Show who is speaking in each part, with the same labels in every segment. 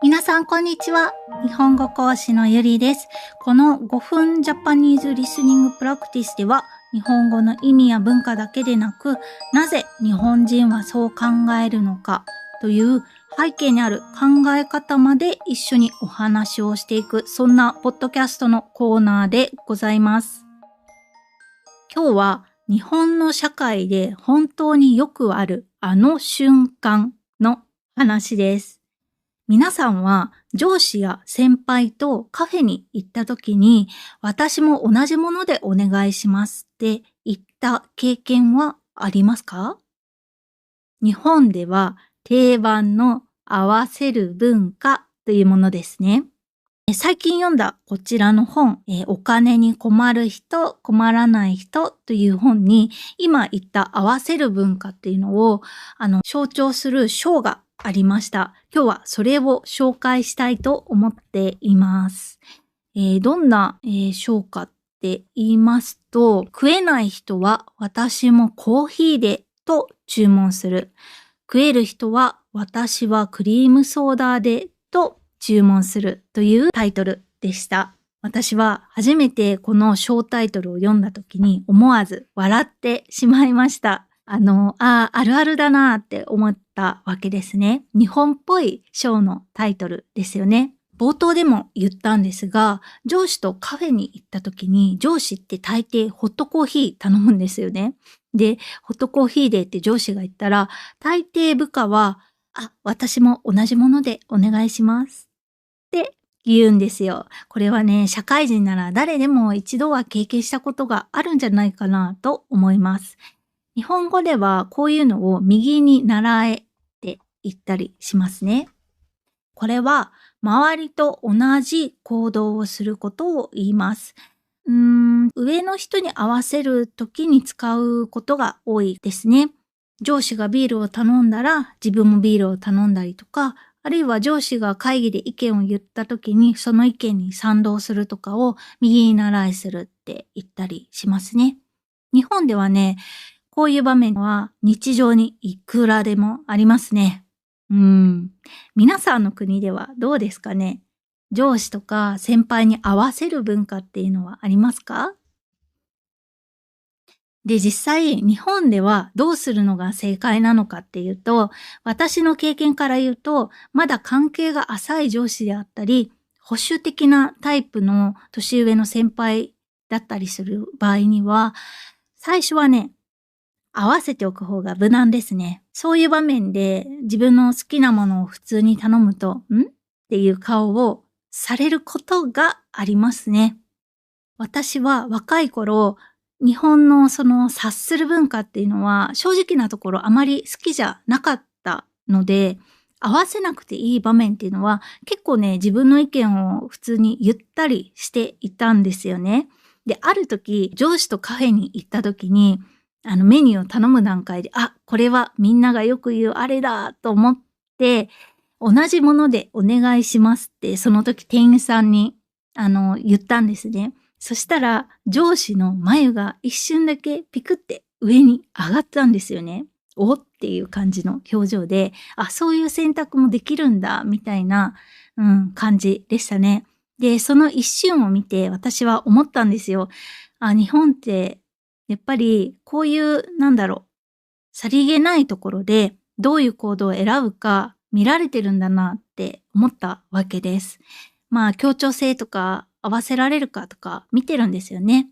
Speaker 1: 皆さんこんにちは。日本語講師のゆりです。この5分ジャパニーズリスニングプラクティスでは、日本語の意味や文化だけでなく、なぜ日本人はそう考えるのかという背景にある考え方まで一緒にお話をしていく、そんなポッドキャストのコーナーでございます。今日は日本の社会で本当によくあるあの瞬間の話です。皆さんは上司や先輩とカフェに行った時に、私も同じものでお願いしますって言った経験はありますか？日本では定番の合わせる文化というものですね。最近読んだこちらの本、お金に困る人、困らない人という本に、今言った合わせる文化っていうのを象徴する章がありました。今日はそれを紹介したいと思っています。どんな、章かって言いますと、食えない人は私もコーヒーでと注文する。食える人は私はクリームソーダでと注文するというタイトルでした。私は初めてこの小タイトルを読んだ時に思わず笑ってしまいました。あるあるだなって思ったわけですね。日本っぽい章のタイトルですよね。冒頭でも言ったんですが、上司とカフェに行った時に上司って大抵ホットコーヒー頼むんですよね。で、ホットコーヒーでって上司が言ったら、大抵部下は、私も同じものでお願いしますって言うんですよ。これはね、社会人なら誰でも一度は経験したことがあるんじゃないかなと思います。日本語ではこういうのを右に習えって言ったりしますね。これは周りと同じ行動をすることを言います。上の人に合わせるときに使うことが多いですね。上司がビールを頼んだら自分もビールを頼んだりとか、あるいは上司が会議で意見を言ったときにその意見に賛同するとかを右に習いするって言ったりしますね。日本ではね、こういう場面は日常にいくらでもありますね。皆さんの国ではどうですかね？上司とか先輩に合わせる文化っていうのはありますか？で、実際日本ではどうするのが正解なのかっていうと、私の経験から言うと、まだ関係が浅い上司であったり、保守的なタイプの年上の先輩だったりする場合には、最初はね、合わせておく方が無難ですね。そういう場面で自分の好きなものを普通に頼むと、っていう顔をされることがありますね。私は若い頃、日本のその察する文化っていうのは正直なところあまり好きじゃなかったので、合わせなくていい場面っていうのは結構ね、自分の意見を普通に言ったりしていたんですよね。で、ある時、上司とカフェに行った時に、メニューを頼む段階で、これはみんながよく言うあれだと思って、同じものでお願いしますって、その時店員さんに、言ったんですね。そしたら、上司の眉が一瞬だけピクって上に上がったんですよね。おっていう感じの表情で、そういう選択もできるんだ、みたいな、感じでしたね。で、その一瞬を見て私は思ったんですよ。日本って、やっぱりこういう、さりげないところでどういう行動を選ぶか見られてるんだなって思ったわけです。協調性とか合わせられるかとか見てるんですよね。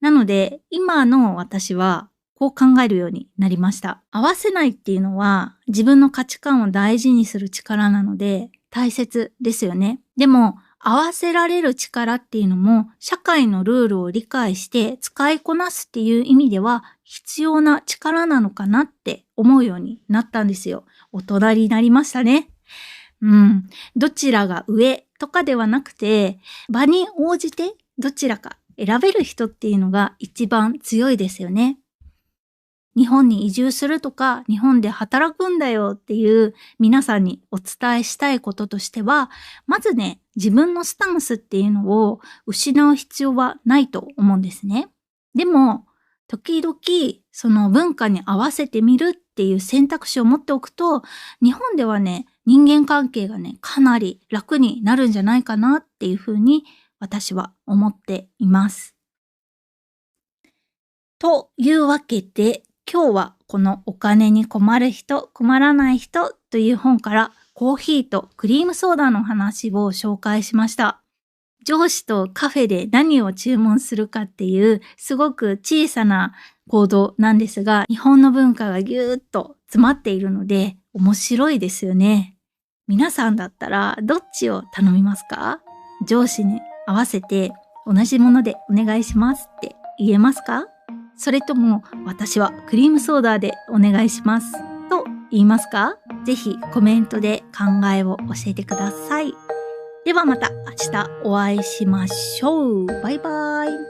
Speaker 1: なので、今の私はこう考えるようになりました。合わせないっていうのは自分の価値観を大事にする力なので大切ですよね。でも、合わせられる力っていうのも社会のルールを理解して使いこなすっていう意味では必要な力なのかなって思うようになったんですよ。大人になりましたね。どちらが上とかではなくて、場に応じてどちらか選べる人っていうのが一番強いですよね。日本に移住するとか、日本で働くんだよっていう皆さんにお伝えしたいこととしては、まずね、自分のスタンスっていうのを失う必要はないと思うんですね。でも、時々その文化に合わせてみるっていう選択肢を持っておくと、日本ではね、人間関係がね、かなり楽になるんじゃないかなっていうふうに私は思っています。というわけで、今日はこのお金に困る人、困らない人という本からコーヒーとクリームソーダの話を紹介しました。上司とカフェで何を注文するかっていうすごく小さな行動なんですが、日本の文化がぎゅーっと詰まっているので面白いですよね。皆さんだったらどっちを頼みますか？上司に合わせて同じものでお願いしますって言えますか？それとも私はクリームソーダでお願いしますと言いますか？ぜひコメントで考えを教えてください。ではまた明日お会いしましょう。バイバイ。